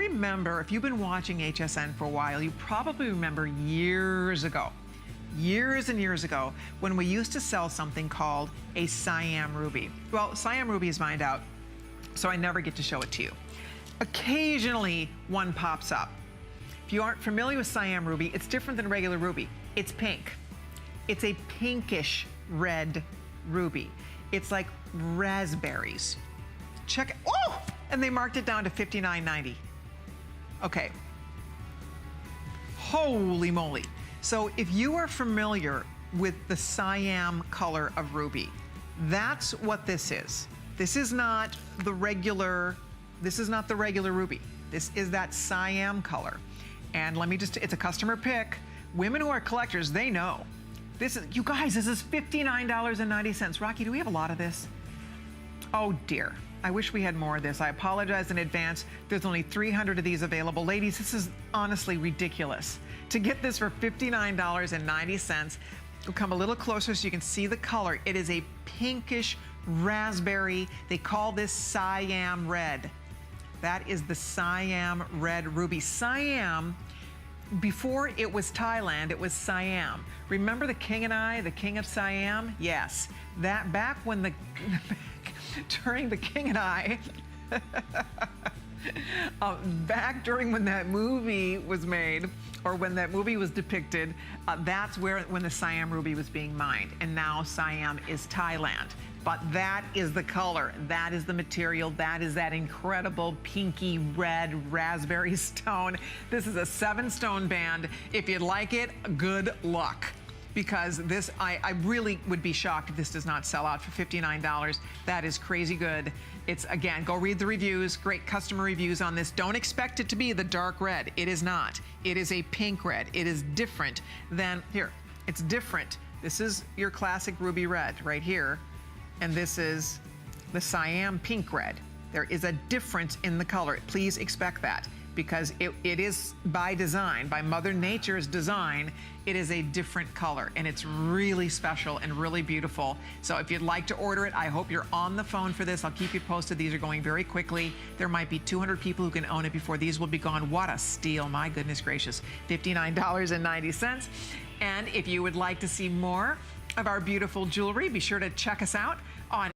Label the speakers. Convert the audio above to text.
Speaker 1: remember, if you've been watching HSN for a while, you probably remember years ago, years and years ago, when we used to sell something called a Siam ruby. Well, Siam ruby is mined out, so I never get to show it to you. Occasionally, one pops up. If you aren't familiar with Siam ruby, it's different than regular ruby. It's pink. It's a pinkish red ruby. It's like raspberries. Check it. Oh! And they marked it down to $59.90. Okay. Holy moly. So if you are familiar with the Siam color of ruby, that's what this is. This is not the regular ruby. This is that Siam color. And let me just, it's a customer pick. Women who are collectors, they know. This is, you guys, this is $59.90. Rocky, do we have a lot of this? Oh dear, I wish we had more of this. I apologize in advance. There's only 300 of these available. Ladies, this is honestly ridiculous. To get this for $59.90, we'll come a little closer so you can see the color. It is a pinkish raspberry. They call this Siam red. That is the Siam red ruby. Siam, before it was Thailand, it was Siam. Remember the King and I, the King of Siam? Yes, that back when the, during the King and I, back during when that movie was made, or when that movie was depicted, that's when the Siam ruby was being mined. And now Siam is Thailand. But that is the color, that is the material, that is that incredible pinky red raspberry stone. This is a 7-stone band. If you'd like it, good luck. Because this, I really would be shocked if this does not sell out for $59. That is crazy good. It's, again, go read the reviews, great customer reviews on this. Don't expect it to be the dark red. It is not. It is a pink red. It is different than, here, it's different. This is your classic ruby red right here. And this is the Siam pink red. There is a difference in the color. Please expect that, because it is by design, by Mother Nature's design, it is a different color, and it's really special and really beautiful. So if you'd like to order it, I hope you're on the phone for this. I'll keep you posted. These are going very quickly. There might be 200 people who can own it before these will be gone. What a steal, my goodness gracious. $59.90. And if you would like to see more of our beautiful jewelry, be sure to check us out